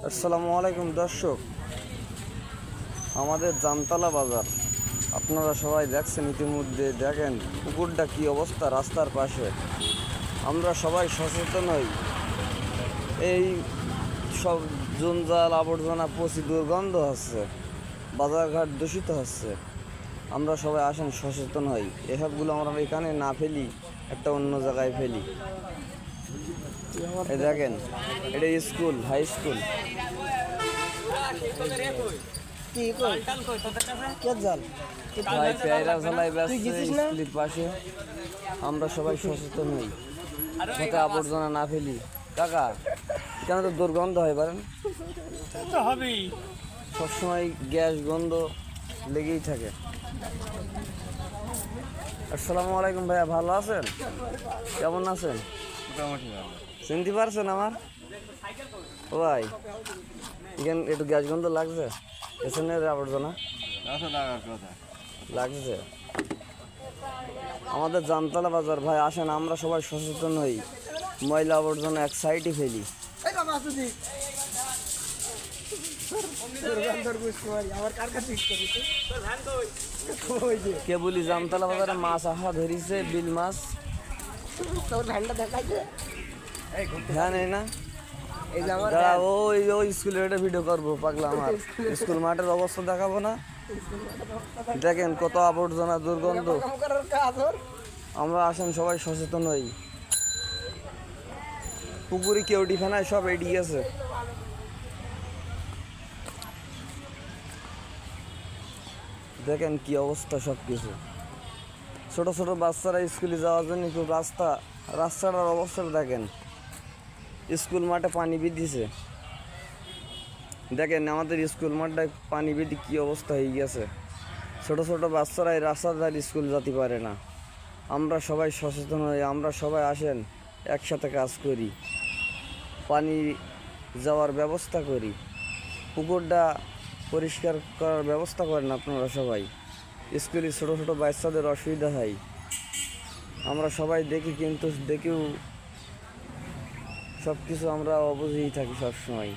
আসসালামু আলাইকুম দর্শক, আমাদের জামতলা বাজার আপনারা সবাই দেখছেন ইতিমধ্যে। দেখেন পুকুরটা কি অবস্থা রাস্তার পাশে। আমরা সবাই সচেতন হই। এই সব জঞ্জাল আবর্জনা পচি দুর্গন্ধ হচ্ছে, বাজারঘাট দূষিত হচ্ছে। আমরা সবাই আসেন সচেতন হই, এসবগুলো আমরা এখানে না ফেলি, একটা অন্য জায়গায় ফেলি। এই দেখেন, এটা স্কুল, হাই স্কুল। স্কুলের পাশে আমরা সবাই সচেতন হই, যাতে আবর্জনা না ফেলি। কাকা, কেন তো দুর্গন্ধ হয় পারেন, সবসময় গ্যাস গন্ধ লেগেই থাকে। আসসালামু আলাইকুম ভাইয়া, ভালো আছেন? কেমন আছেন? চিনতে পারছেন আমার? ও ভাই, এখানে একটু গ্যাস গন্ধ লাগছে, পেছনের আবর্জনা লাগছে। আমাদের জামতলা বাজার ভাই, আসেন আমরা সবাই সচেতন হই, ময়লা আবর্জনা এক সাইডে ফেলি। কে বলি জামতলা বাজারে মাছ আহা ধরিছে, বিল মাছ। হ্যাঁ নেই না, ওই স্কুলের একটা ভিডিও করবো পাগলা। আমার স্কুল মাঠের অবস্থা দেখাবো না? দেখেন কত আবর্জনা, দুর্গন্ধ। আমরা আসেন সবাই সচেতন হই। পুকুরি কেউটি ফেনায় সব এড়িয়ে গেছে। দেখেন কি অবস্থা সব কিছু। ছোট ছোট বাচ্চারা স্কুলে যাওয়ার জন্য খুব রাস্তাটার অবস্থাটা দেখেন। স্কুল মাঠে পানি বেঁধেছে, দেখেন আমাদের স্কুল মাঠটায় পানি বেঁধে কী অবস্থা হয়ে গেছে। ছোট ছোট বাচ্চারা এই রাস্তার স্কুল যেতে পারে না। আমরা সবাই সচেতন হই, আমরা সবাই আসেন একসাথে কাজ করি, পানি যাওয়ার ব্যবস্থা করি, পুকুরটা পরিষ্কার করার ব্যবস্থা করেন আপনারা সবাই। স্কুলে ছোটো ছোটো বাচ্চাদের অসুবিধা হয়, আমরা সবাই দেখি, কিন্তু দেখেও সব কিছু আমরা অবুঝেই থাকি সবসময়।